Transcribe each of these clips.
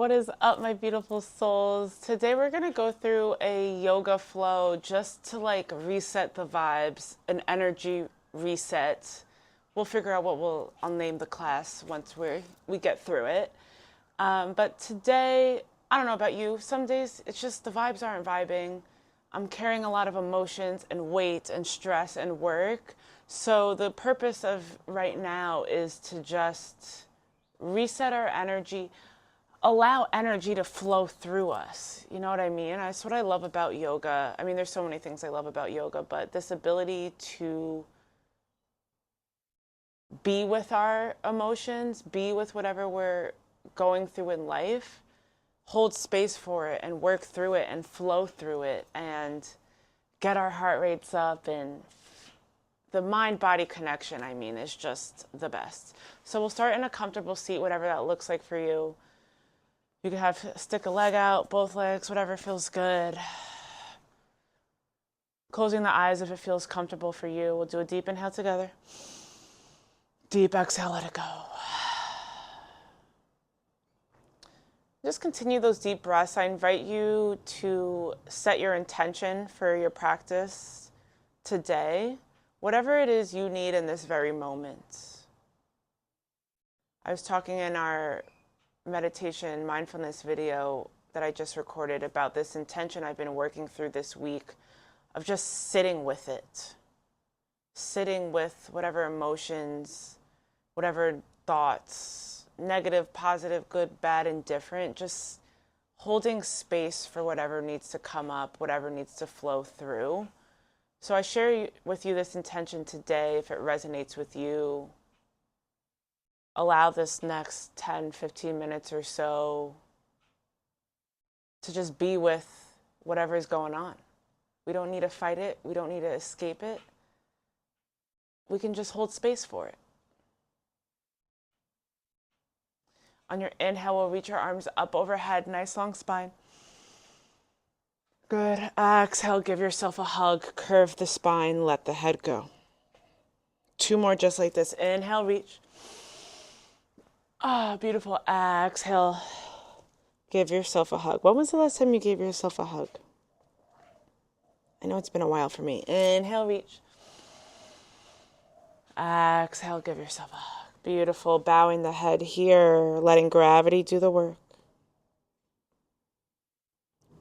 What is up, my beautiful souls? Today we're going to go through a yoga flow just to reset the vibes, an energy reset. We'll figure out I'll name the class once we get through it. But today, I don't know about you, some days it's just the vibes aren't vibing. I'm carrying a lot of emotions and weight and stress and work. So the purpose of right now is to just reset our energy, allow energy to flow through us. You know what I mean? That's what I love about yoga. I mean, there's so many things I love about yoga, but this ability to be with our emotions, be with whatever we're going through in life, hold space for it and work through it and flow through it and get our heart rates up, and the mind-body connection, I mean, is just the best. So we'll start in a comfortable seat, whatever that looks like for you. You can stick a leg out, both legs, whatever feels good. Closing the eyes if it feels comfortable for you. We'll do a deep inhale together. Deep exhale, let it go. Just continue those deep breaths. I invite you to set your intention for your practice today, whatever it is you need in this very moment. I was talking in our meditation mindfulness video that I just recorded about this intention I've been working through this week of just sitting with it, sitting with whatever emotions, whatever thoughts, negative, positive, good, bad, indifferent, just holding space for whatever needs to come up, whatever needs to flow through. So I share with you this intention today. If it resonates with you, allow this next 10, 15 minutes or so to just be with whatever is going on. We don't need to fight it. We don't need to escape it. We can just hold space for it. On your inhale, we'll reach our arms up overhead, nice long spine. Good. Exhale, give yourself a hug, curve the spine, let the head go. 2 more just like this. Inhale, reach. Beautiful. Exhale. Give yourself a hug. When was the last time you gave yourself a hug? I know it's been a while for me. Inhale, reach. Exhale, give yourself a hug. Beautiful. Bowing the head here, letting gravity do the work.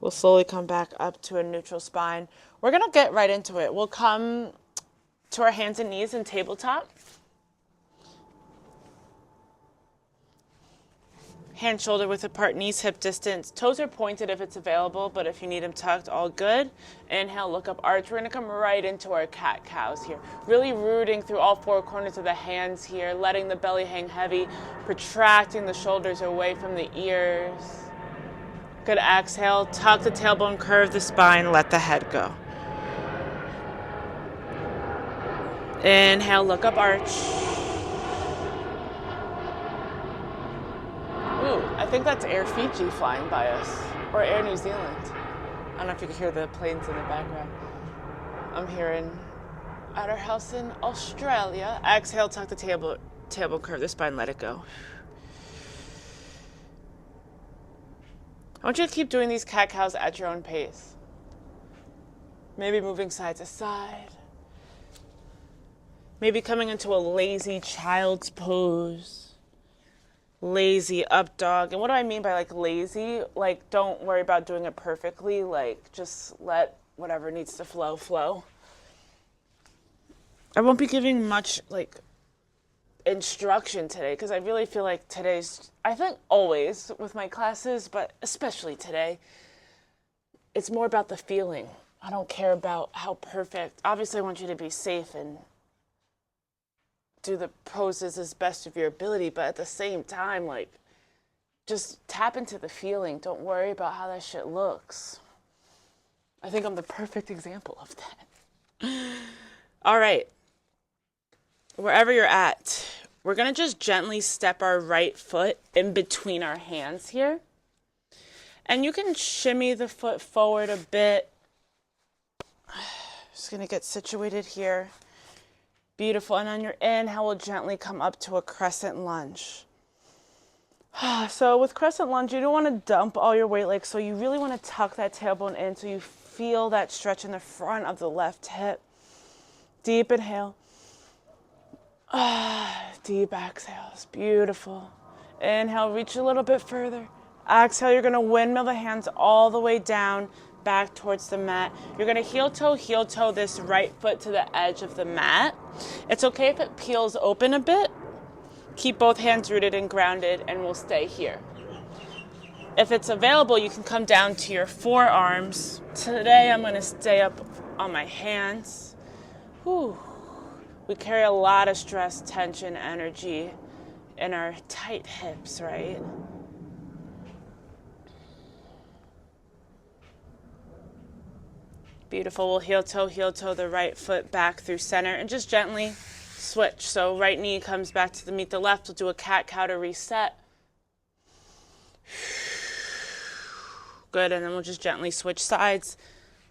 We'll slowly come back up to a neutral spine. We're going to get right into it. We'll come to our hands and knees in tabletop. Hand shoulder width apart, knees hip distance. Toes are pointed if it's available, but if you need them tucked, all good. Inhale, look up, arch. We're going to come right into our cat-cows here. Really rooting through all 4 corners of the hands here, letting the belly hang heavy, protracting the shoulders away from the ears. Good. Exhale, tuck the tailbone, curve the spine, let the head go. Inhale, look up, arch. Ooh, I think that's Air Fiji flying by us, or Air New Zealand. I don't know if you can hear the planes in the background. I'm here at our house in Australia. Exhale, tuck the tailbone, curve the spine, let it go. I want you to keep doing these cat-cows at your own pace. Maybe moving side to side. Maybe coming into a lazy child's pose. Lazy up dog. And what do I mean by lazy? Don't worry about doing it perfectly. Just let whatever needs to flow. I won't be giving much instruction today because I really feel like I think always with my classes, but especially today, it's more about the feeling. I don't care about how perfect. Obviously, I want you to be safe and do the poses as best of your ability, but at the same time, just tap into the feeling. Don't worry about how that shit looks. I think I'm the perfect example of that. All right. Wherever you're at, we're going to just gently step our right foot in between our hands here. And you can shimmy the foot forward a bit. Just going to get situated here. Beautiful. And on your inhale, we'll gently come up to a crescent lunge. So with crescent lunge, you don't want to dump all your weight, so you really want to tuck that tailbone in so you feel that stretch in the front of the left hip. Deep inhale. Deep exhales. Beautiful. Inhale, reach a little bit further. Exhale, you're going to windmill the hands all the way down, back towards the mat. You're going to heel toe this right foot to the edge of the mat. It's okay if it peels open a bit. Keep both hands rooted and grounded, and we'll stay here. If it's available, you can come down to your forearms. Today, I'm going to stay up on my hands. Whew. We carry a lot of stress, tension, energy in our tight hips, right? Beautiful. We'll heel toe the right foot back through center and just gently switch. So right knee comes back to meet the left. We'll do a cat-cow to reset. Good, and then we'll just gently switch sides.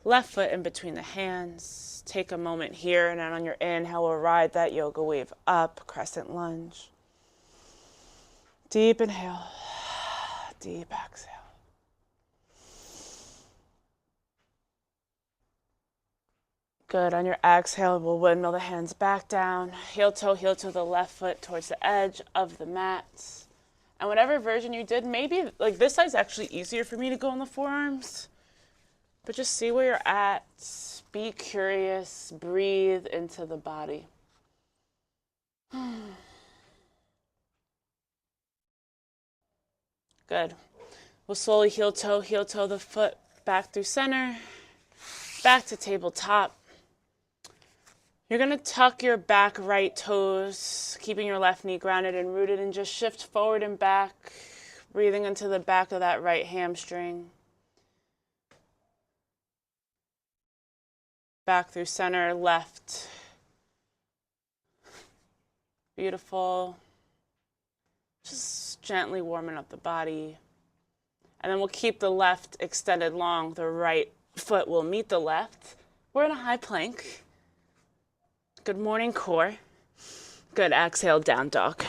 Left foot in between the hands. Take a moment here, and then on your inhale, we'll ride that yoga wave up, crescent lunge. Deep inhale, deep exhale. Good, on your exhale, we'll windmill the hands back down. Heel toe the left foot towards the edge of the mat. And whatever version you did, maybe like this side's actually easier for me to go on the forearms. But just see where you're at. Be curious. Breathe into the body. Good. We'll slowly heel toe the foot back through center. Back to tabletop. You're going to tuck your back right toes, keeping your left knee grounded and rooted, and just shift forward and back, breathing into the back of that right hamstring. Back through center, left. Beautiful. Just gently warming up the body. And then we'll keep the left extended long. The right foot will meet the left. We're in a high plank. Good morning, core. Good, exhale, down dog.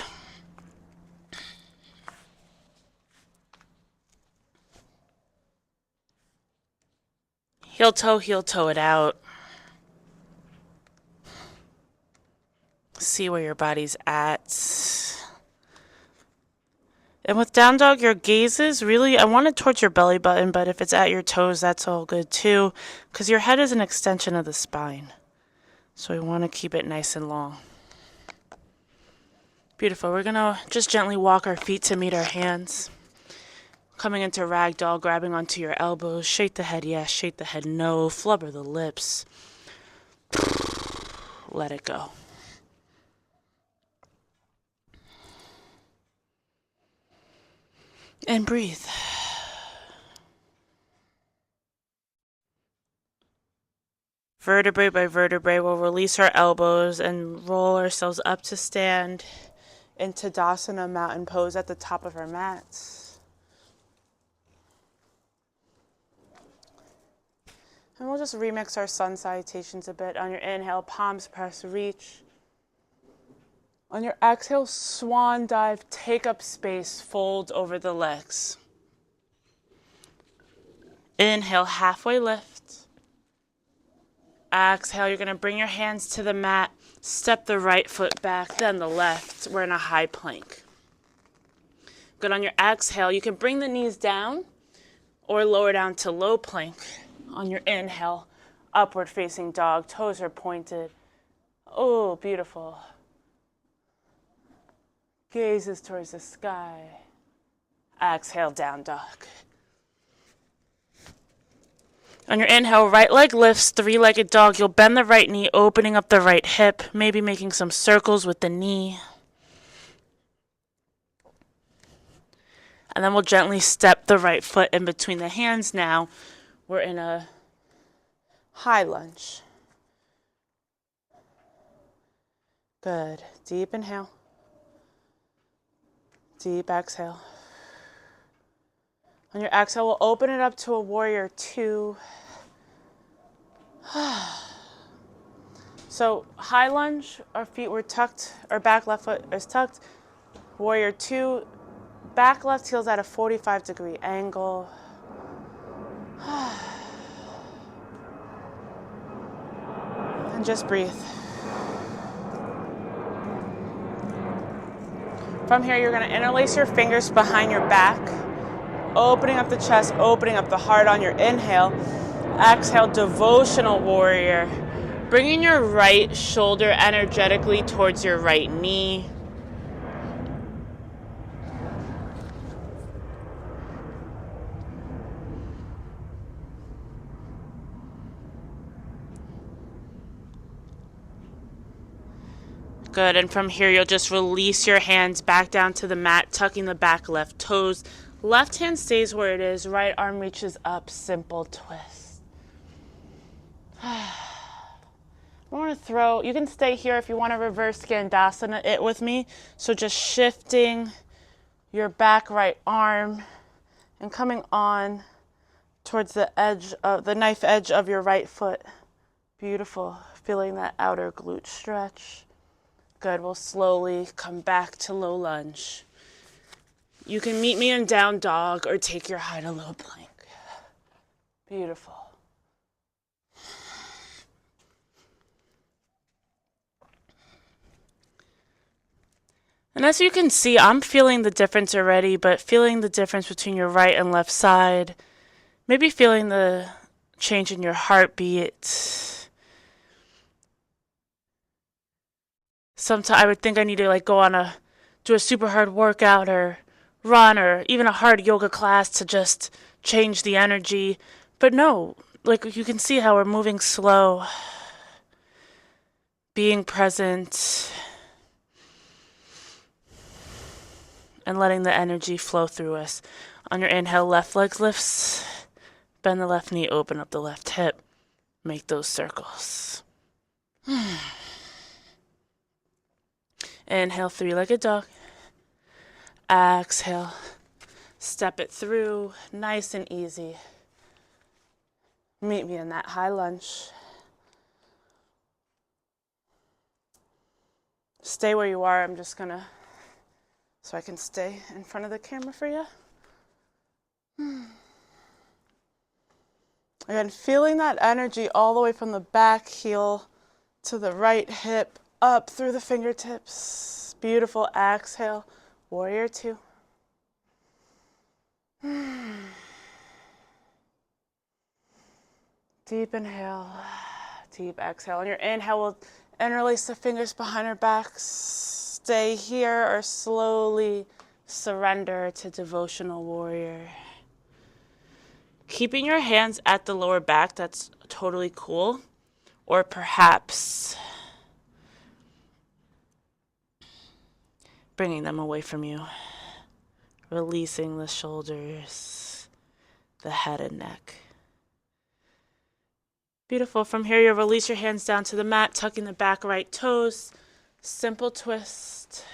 Heel toe it out. See where your body's at. And with down dog, your gaze is really, I want it towards your belly button, but if it's at your toes, that's all good too, because your head is an extension of the spine. So we want to keep it nice and long. Beautiful. We're going to just gently walk our feet to meet our hands. Coming into ragdoll, grabbing onto your elbows. Shake the head yes, shake the head no. Flubber the lips. Let it go. And breathe. Vertebrae by vertebrae, we'll release our elbows and roll ourselves up to stand into Tadasana, mountain pose at the top of our mats. And we'll just remix our sun salutations a bit. On your inhale, palms press, reach. On your exhale, swan dive, take up space, fold over the legs. Inhale, halfway lift. Exhale, you're going to bring your hands to the mat, step the right foot back, then the left. We're in a high plank. Good, on your exhale, you can bring the knees down or lower down to low plank. On your inhale, upward facing dog, toes are pointed. Oh, beautiful. Gazes towards the sky. Exhale, down dog. On your inhale, right leg lifts, three-legged dog. You'll bend the right knee, opening up the right hip, maybe making some circles with the knee. And then we'll gently step the right foot in between the hands now. We're in a high lunge. Good. Deep inhale. Deep exhale. On your exhale, we'll open it up to a warrior two. So high lunge, our feet were tucked, our back left foot is tucked. Warrior two, Back left heel's at a 45-degree angle. And just breathe. From here, you're going to interlace your fingers behind your back, opening up the chest, opening up the heart on your inhale. Exhale, devotional warrior. Bringing your right shoulder energetically towards your right knee. Good, and from here you'll just release your hands back down to the mat, tucking the back left toes. Left hand stays where it is, right arm reaches up, simple twist. I want to throw, you can stay here if you want to reverse Skandasana it with me. So just shifting your back right arm and coming on towards the edge of the knife edge of your right foot. Beautiful, feeling that outer glute stretch. Good, we'll slowly come back to low lunge. You can meet me in down dog or take your high to low plank. Beautiful. And as you can see, I'm feeling the difference already, but feeling the difference between your right and left side. Maybe feeling the change in your heartbeat. Sometimes I would think I need to do a super hard workout or run or even a hard yoga class to just change the energy. But no, like you can see how we're moving slow, being present, and letting the energy flow through us. On your inhale, left leg lifts, bend the left knee, open up the left hip, make those circles. Inhale, three-legged dog. Exhale, step it through, nice and easy. Meet me in that high lunge. Stay where you are. I'm just gonna, so I can stay in front of the camera for you. Again, feeling that energy all the way from the back heel to the right hip, up through the fingertips. Beautiful. Exhale, warrior two. Deep inhale, deep exhale. On your inhale, we'll interlace the fingers behind our backs. Stay here or slowly surrender to devotional warrior. Keeping your hands at the lower back, that's totally cool. Or perhaps bringing them away from you. Releasing the shoulders, the head and neck. Beautiful. From here, you'll release your hands down to the mat, tucking the back right toes. Simple twist.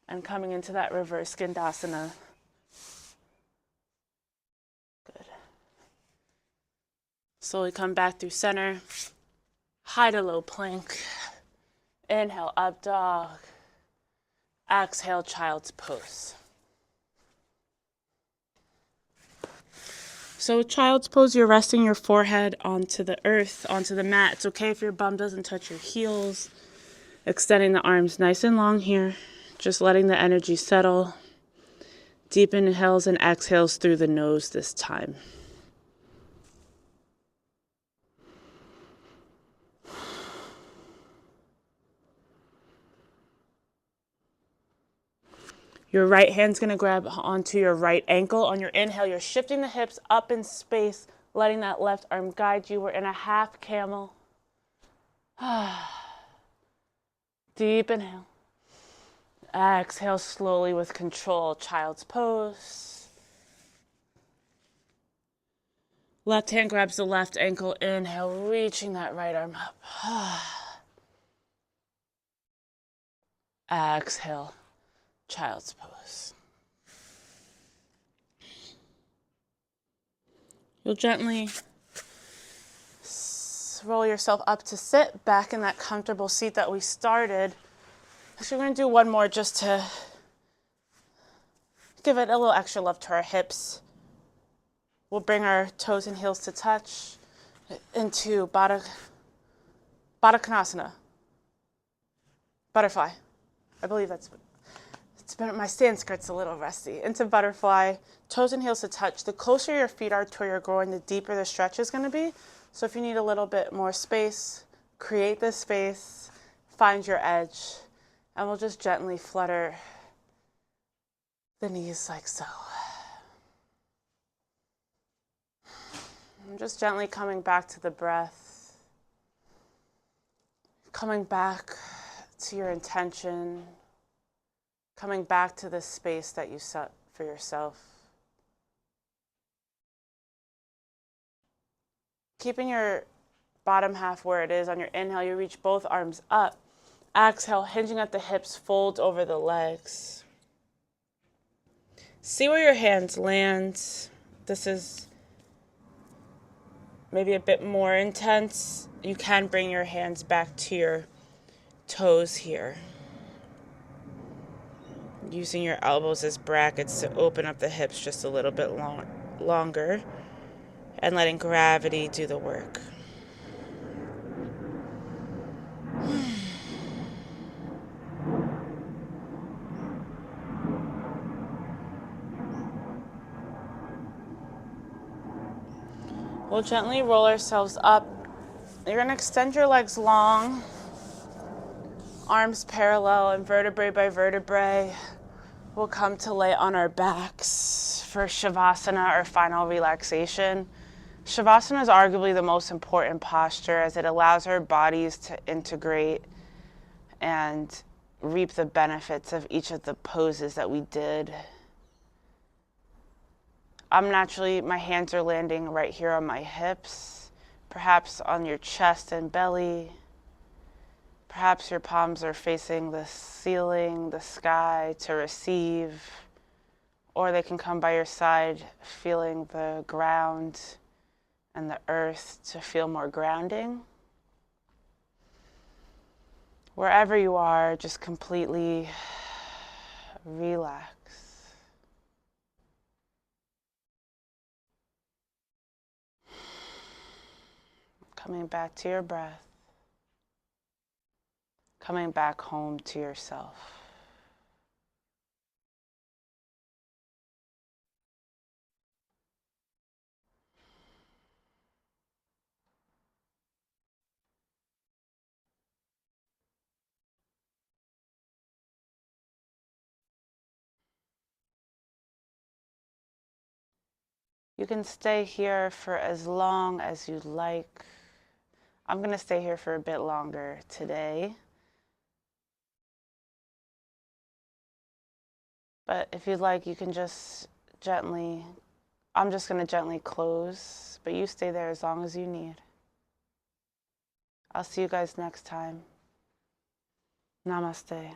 And coming into that reverse Skandasana. Good. Slowly come back through center. High to low plank. Inhale, up dog. Exhale, child's pose. So child's pose, you're resting your forehead onto the earth, onto the mat. It's okay if your bum doesn't touch your heels. Extending the arms nice and long here. Just letting the energy settle. Deep inhales and exhales through the nose this time. Your right hand's going to grab onto your right ankle. On your inhale, you're shifting the hips up in space, letting that left arm guide you. We're in a half camel. Deep inhale. Exhale slowly with control, child's pose. Left hand grabs the left ankle. Inhale, reaching that right arm up. Exhale, child's pose. You'll gently roll yourself up to sit back in that comfortable seat that we started. Actually, we're going to do one more just to give it a little extra love to our hips. We'll bring our toes and heels to touch into Baddha Konasana. Butterfly. I believe that's what it's been. My Sanskrit's a little rusty. Into butterfly, toes and heels to touch. The closer your feet are to your groin, the deeper the stretch is going to be. So if you need a little bit more space, create this space, find your edge, and we'll just gently flutter the knees like so. I'm just gently coming back to the breath, coming back to your intention, coming back to the space that you set for yourself. Keeping your bottom half where it is. On your inhale, you reach both arms up. Exhale, hinging at the hips, fold over the legs. See where your hands land. This is maybe a bit more intense. You can bring your hands back to your toes here, using your elbows as brackets to open up the hips just a little bit longer, and letting gravity do the work. We'll gently roll ourselves up. You're going to extend your legs long, arms parallel, and vertebrae by vertebrae. We'll come to lay on our backs for Shavasana, our final relaxation. Shavasana is arguably the most important posture as it allows our bodies to integrate and reap the benefits of each of the poses that we did. My hands are landing right here on my hips, perhaps on your chest and belly. Perhaps your palms are facing the ceiling, the sky to receive, or they can come by your side, feeling the ground and the earth to feel more grounding. Wherever you are, just completely relax. Coming back to your breath. Coming back home to yourself. You can stay here for as long as you'd like. I'm going to stay here for a bit longer today. But if you'd like, you can just gently, I'm just going to gently close, but you stay there as long as you need. I'll see you guys next time. Namaste.